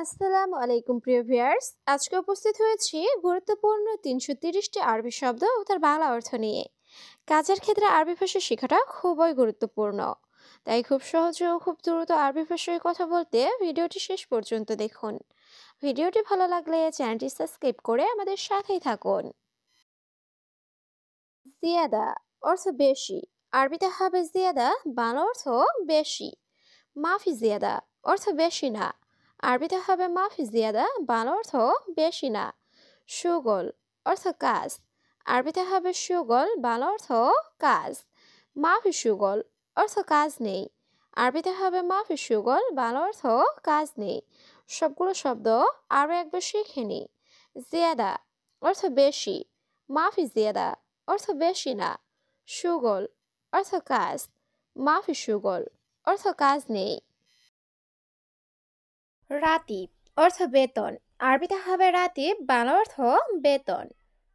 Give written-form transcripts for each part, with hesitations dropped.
আসসালামু আলাইকুম প্রিয় ভিউয়ার্স, আজকে উপস্থিত হয়েছি গুরুত্বপূর্ণ ৩৩০টি আরবি শব্দ ও তার বাংলা অর্থ নিয়ে। কাজের ক্ষেত্রে আরবি ভাষা শেখাটা খুবই গুরুত্বপূর্ণ, তাই খুব সহজে ও খুব দ্রুত আরবি ভাষায় কথা বলতে ভিডিওটি শেষ পর্যন্ত দেখুন। ভিডিওটি ভালো লাগলে চ্যানেলটি সাবস্ক্রাইব করে আমাদের সাথেই থাকুন। জিয়াদা অর্থ বেশি, আরবিতে হবে জিয়াদা, বাংলা অর্থ বেশি। মাফি জিয়াদা অর্থ বেশি না, আরবিতে হবে মাফি জিয়াদা, বাংলা অর্থ বেশি না। সুগল অর্থ কাজ, আরবিতে হবে সুগল, বাংলা অর্থ কাজ। মাফি সুগল অর্থ কাজ নেই, আরবিতে হবে মাফি সুগল, বাংলা অর্থ কাজ নেই। সবগুলো শব্দ আরও একবার শিখে নি। জিয়াদা অর্থ বেশি, মাফি জিয়াদা অর্থ বেশি না, সুগল অর্থ কাজ, মাফি সুগল অর্থ কাজ নেই। রাতিব অর্থ বেতন, আরবিতে হবে রাতিব, বাংলা অর্থ বেতন।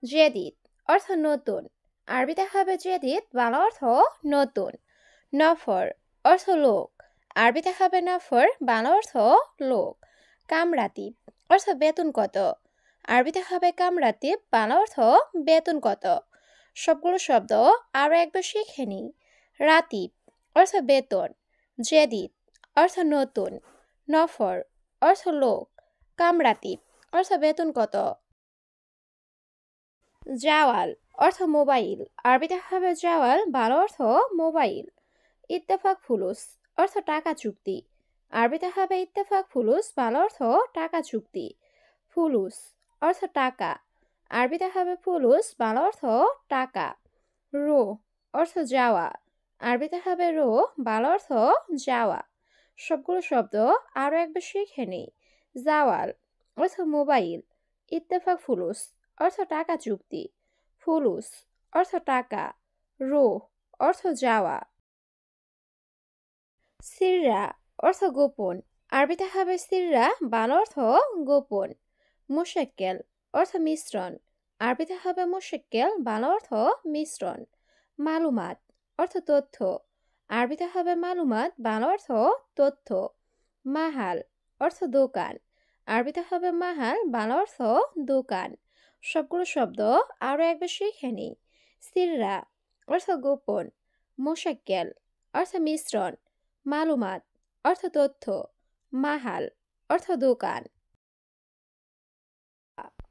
জেদিদ অর্থ নতুন, আরবিতে হবে জেদিদ, বাংলা অর্থ নতুন। নফর অর্থ লোক, আরবিতে হবে নফর, বাংলা অর্থ লোক। কামরাতিব অর্থ বেতন কত, আরবিতে হবে কামরাতিব, বাংলা অর্থ বেতন কত। সবগুলো শব্দ আরও একবার শিখে নিই। রাতিব অর্থ বেতন, জেদিদ অর্থ নতুন, নফর অর্থ লোক, কামরাতিব অর্থ বেতন কত। জাওয়াল অর্থ মোবাইল, আরবিতে হবে জাওয়াল, বাংলা অর্থ মোবাইল। ইত্তেফাক ফুলুস অর্থ টাকা চুক্তি, আরবিতে হবে ইত্তেফাক ফুলুস, বাংলা অর্থ টাকা চুক্তি। ফুলুস অর্থ টাকা, আরবিতে হবে ফুলুস, বাংলা অর্থ টাকা। রো অর্থ যাওয়া, আরবিতে হবে রো, বাংলা অর্থ যাওয়া। সবগুলো শব্দ আরও একবার শিখে নেই। জাওয়াল অর্থ মোবাইল, ইত্তেফাক ফুলুস অর্থ টাকা চুক্তি, ফুলুস অর্থ টাকা, রো অর্থ যাওয়া। সিররা অর্থ গোপন, আরবিতে হবে সিররা, বাংলা অর্থ গোপন। মুশাক্কেল অর্থ মিশ্রণ, আরবিতে হবে মুশাক্কেল, বাংলা অর্থ মিশ্রণ। মালুমাত অর্থ তথ্য, আরবিতে হবে মালুমাত, বাংলা অর্থ তথ্য। মাহাল অর্থ দোকান, আরবিতে হবে মাহাল, বাংলা অর্থ দোকান। সবগুলো শব্দ আরও একবার শিখে নিই। সিররা অর্থ গোপন, মুশাক্কেল অর্থ মিশ্রণ, মালুমাত অর্থ তথ্য, মাহাল অর্থ দোকান।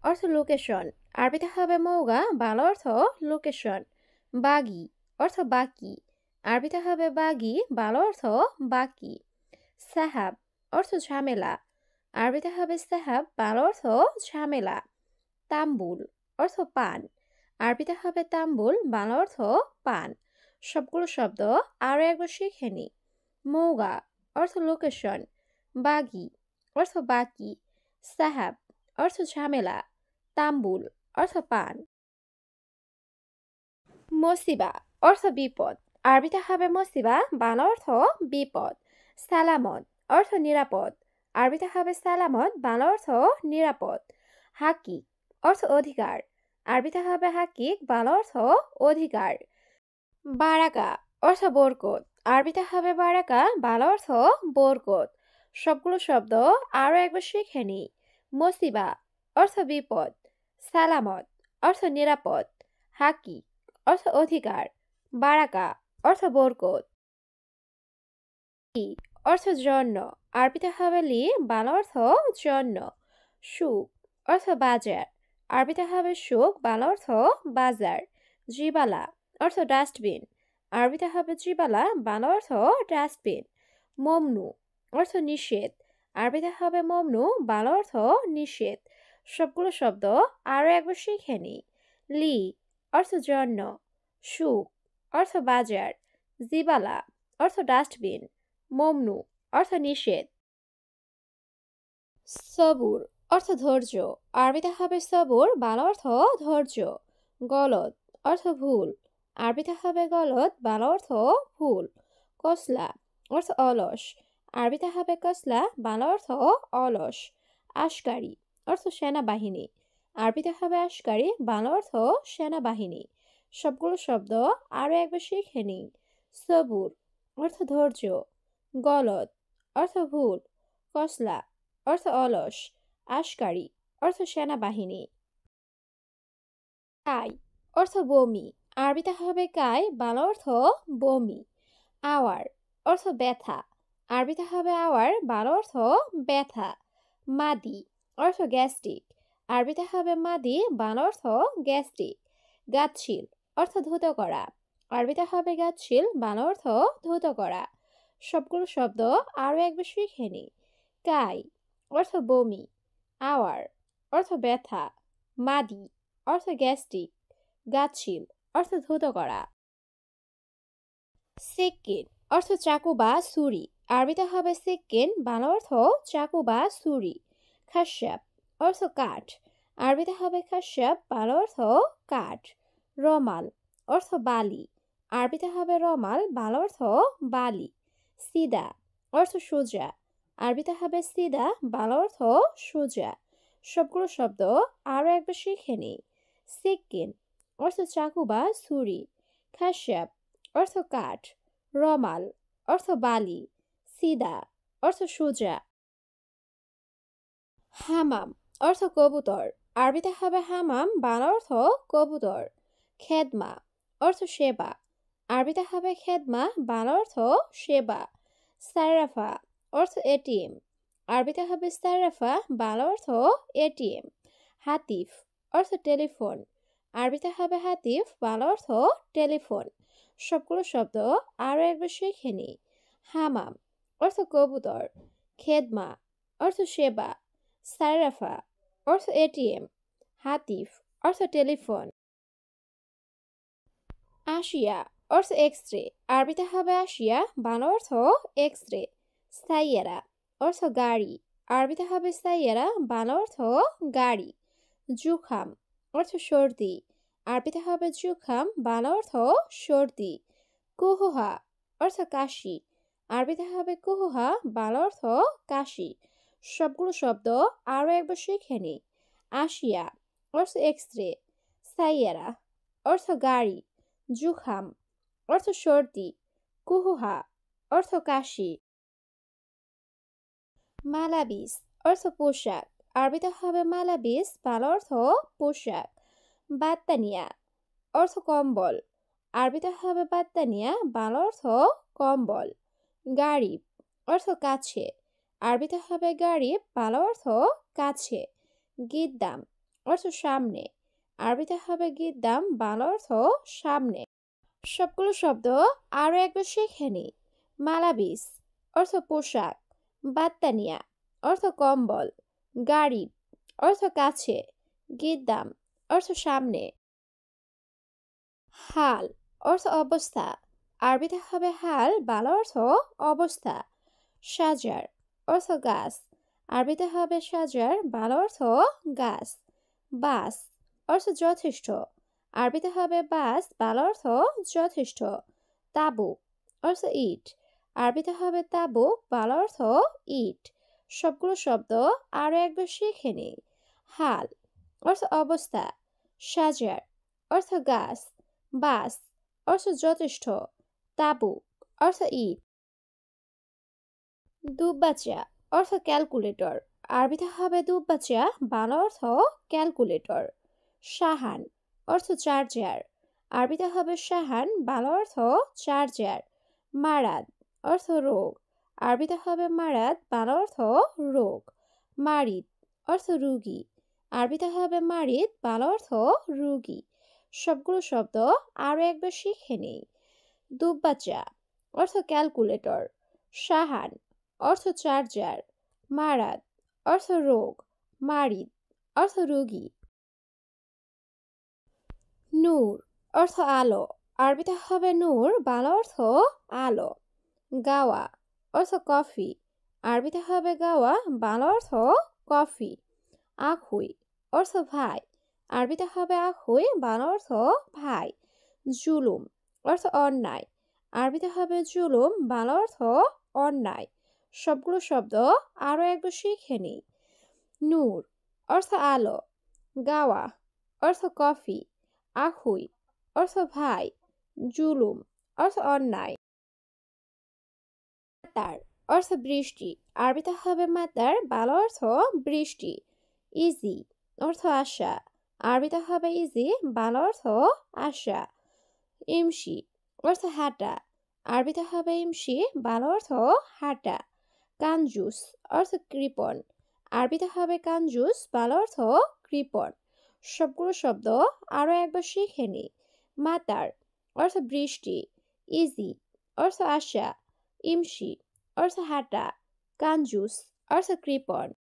অর্থ লোকেশন, আরবিতে হবে মৌগা, বাংলা অর্থ লোকেশন। বাগি অর্থ বাকি, আরবিতে হবে বাগি, বাংলা অর্থ বাকি। সাহাব অর্থ ঝামেলা, আরবিতে হবে সাহাব, বাংলা অর্থ ঝামেলা। তাম্বুল অর্থ পান, আরবিতে হবে তাম্বুল, বাংলা অর্থ পান। সবগুলো শব্দ আরও একবার শিখে নি। মৌগা অর্থ লোকেশন, বাগি অর্থ বাকি, সাহাব অর্থ ঝামেলা, তাম্বুল অর্থ পান। মসিবা অর্থ বিপদ, আরবিতে হবে মসিবা, বাংলা অর্থ বিপদ। সালামত অর্থ নিরাপদ, আরবিতে হবে সালামত, বাংলা অর্থ নিরাপদ। হাকিক অর্থ অধিকার, আরবিতে হবে হাকিক, বাংলা অর্থ অধিকার। বারাকা অর্থ বরকত, আরবিতে হবে বারাকা, বাংলা অর্থ বরকত। সবগুলো শব্দ আরও একবার শিখে নিই। মসিবা অর্থ বিপদ, সালামত অর্থ নিরাপদ, হাকি অর্থ অধিকার, বারাকা অর্থ বরকত। লি অর্থ জন্য, আরবিতে হবে লি, বাংলা অর্থ জন্য। সুখ অর্থ বাজার, আরবিতে হবে সুখ, বাংলা অর্থ বাজার। জিবালা অর্থ ডাস্টবিন, আরবিতে হবে জিবালা, বাংলা অর্থ ডাস্টবিন। মমনু অর্থ নিষেধ, আরবিতে হবে মমনু, বাংলা অর্থ নিষেধ। সবগুলো শব্দ আরও একবার শিখে নিই। লি অর্থ জন্য, সুখ অর্থ বাজার, জিবালা অর্থ ডাস্টবিন, মমনু অর্থ নিষেধ। সবুর অর্থ ধৈর্য, আরবিতে হবে সবুর, বাংলা অর্থ ধৈর্য। গলত অর্থ ভুল, আরবিতে হবে গলত, বাংলা অর্থ ভুল। কসলা অর্থ অলস, আরবিতে হবে কসলা, বাংলা অর্থ অলস। আশকারি অর্থ সেনাবাহিনী, আরবিতে হবে আশকারি, বাংলা অর্থ সেনাবাহিনী। সবগুলো শব্দ আরও একবার শিখে নিই। সবুর অর্থ ধৈর্য, গলত অর্থ ভুল, কসলা অর্থ অলস, আশকারী অর্থ সেনাবাহিনী। কাই অর্থ বমি, আরবিতে হবে কাই, বাংলা অর্থ বমি। আওয়ার অর্থ ব্যথা, আরবিতে হবে আওয়ার, বাংলা অর্থ ব্যথা। মাদি অর্থ গ্যাস্ট্রিক, আরবিতে হবে মাদি, বাংলা অর্থ গ্যাস্ট্রিক। গাচ্ছিল অর্থ ধৌত করা, আরবিতে হবে গাচ্ছিল, বাংলা অর্থ ধৌত করা। সবগুলো শব্দ আরও একবার শিখে নিই। কাই অর্থ বমি, আওয়ার অর্থ ব্যথা, মাদি অর্থ গ্যাস্ট্রিক, গাচ্ছিল অর্থ ধৌত করা। সিক্কিন অর্থ চাকু বা ছুরি, আরবিতে হবে সিক্কিন, বাংলা অর্থ চাকু বা ছুরি। খাস্যাব অর্থ কাঠ, আরবিতে হবে খাস্যাব, বাংলা অর্থ কাঠ। রমাল অর্থ বালি, আরবিতে হবে রমাল, বাংলা অর্থ বালি। সিদা অর্থ সোজা, আরবিতে হবে সিদা, বাংলা অর্থ সোজা। সবগুলো শব্দ আরও একবার শিখে নিই। সিক্কিন অর্থ চাকু বা ছুরি, খাস্যাব অর্থ কাঠ, রমাল অর্থ বালি, সিদা অর্থ সোজা। হামাম অর্থ কবুতর, আরবিতে হবে হামাম, বাংলা অর্থ কবুতর। খেদমা অর্থ সেবা, আরবিতে হবে খেদমা, বাংলা অর্থ সেবা। সাইরাফা অর্থ এটিএম, আরবিতে হবে সাইরাফা, বাংলা অর্থ এটিএম। হাতিফ অর্থ টেলিফোন, আরবিতে হবে হাতিফ, বাংলা অর্থ টেলিফোন। সবগুলো শব্দ আরও একবার শিখে নিই। হামাম অর্থ কবুতর, খেদমা অর্থ সেবা, সাইরাফা অর্থ এটিএম, হাতিফ অর্থ টেলিফোন। আশিয়া অর্থ এক্স রে, আরবিতে হবে আশিয়া, বাংলা অর্থ এক্স রে। সাইয়ারা অর্থ গাড়ি, আরবিতে হবে সাইয়ারা, বাংলা অর্থ গাড়ি। জুখাম অর্থ সর্দি, আরবিতে হবে জুখাম, বাংলা অর্থ সর্দি। কুহুহা অর্থ কাশি, আরবিতে হবে কুহুহা, বাংলা অর্থ কাশি। সবগুলো শব্দ আরও একবার শিখে নিই। আশিয়া অর্থ এক্স রে, সাইয়ারা অর্থ গাড়ি, জুখাম অর্থ সর্দি, কুহুহা অর্থ কাশি। মালাবিস অর্থ পোশাক, আরবিতে হবে মালাবিস, বাংলা অর্থ পোশাক। বাত্তানিয়া অর্থ কম্বল, আরবিতে হবে বাত্তানিয়া, বাংলা অর্থ কম্বল। গারিব অর্থ কাছে, আরবিতে হবে গারিব, বাংলা অর্থ কাছে। গিদ্দাম অর্থ সামনে, আরবিতে হবে গিদ্দাম, বাংলা অর্থ সামনে। সবগুলো শব্দ আরও একবার শিখে নিই। মালাবিস অর্থ পোশাক, বাত্তানিয়া অর্থ কম্বল, গারিব অর্থ কাছে, গিদ্দাম অর্থ সামনে। হাল অর্থ অবস্থা, আরবিতে হবে হাল, বাংলা অর্থ অবস্থা। সাজার অর্থ গাছ, আরবিতে হবে সাজার, বাংলা অর্থ গাছ। বাস অর্থ যথেষ্ট, আরবিতে হবে বাস, বাংলা অর্থ যথেষ্ট। তাবু অর্থ ইট, আরবিতে হবে তাবু, বাংলা অর্থ ইট। সবগুলো শব্দ আরও একবার শিখে নিই। হাল অর্থ অবস্থা, সাজার অর্থ গাছ, বাস অর্থ যথেষ্ট, তাবু অর্থ ইট। দুব্বাচা অর্থ ক্যালকুলেটর, আরবিতে হবে দুব্বাচা, বাংলা অর্থ ক্যালকুলেটর। সাহান অর্থ চার্জার, আরবিতে হবে সাহান, বাংলা অর্থ চার্জার। মারাদ অর্থ রোগ, আরবিতে হবে মারাদ, বাংলা অর্থ রোগ। মারিদ অর্থ রুগী, আরবিতে হবে মারিদ, বাংলা অর্থ রুগী। সবগুলো শব্দ আরও একবার শিখে নিই। দুব্বাচা অর্থ ক্যালকুলেটর, সাহান অর্থ চার্জার, মারাদ অর্থ রোগ, মারিদ অর্থ রুগী। নূর অর্থ আলো, আরবিতে হবে নূর, বাংলা অর্থ আলো। গাওয়া অর্থ কফি, আরবিতে হবে গাওয়া, বাংলা অর্থ কফি। আখুই অর্থ ভাই, আরবিতে হবে আখুই, বাংলা অর্থ ভাই। জুলুম অর্থ অন্যায়, আরবিতে হবে জুলুম, বাংলা অর্থ অন্যায়। সবগুলো শব্দ আরও একবার শিখে নিই। নূর অর্থ আলো, গাওয়া অর্থ কফি, আখুই অর্থ ভাই, জুলুম অর্থ অন্যায়। তার অর্থ বৃষ্টি। আরবিতে হবে মাতার, বাংলা অর্থ বৃষ্টি। ইজি অর্থ আশা। আরবিতে হবে ইজি, বাংলা অর্থ আশা। ইমশি অর্থ হাঁটা। আরবিতে হবে ইমশি, বাংলা অর্থ হাঁটা। কানজুস অর্থ কৃপণ। আরবিতে হবে কানজুস, বাংলা অর্থ কৃপণ। সবগুলো শব্দ আরও একবার শিখে নিই। মাতার অর্থ বৃষ্টি। ইজি অর্থ আশা। ইমশি অর্থ হাঁটা। কানজুস অর্থ কৃপণ।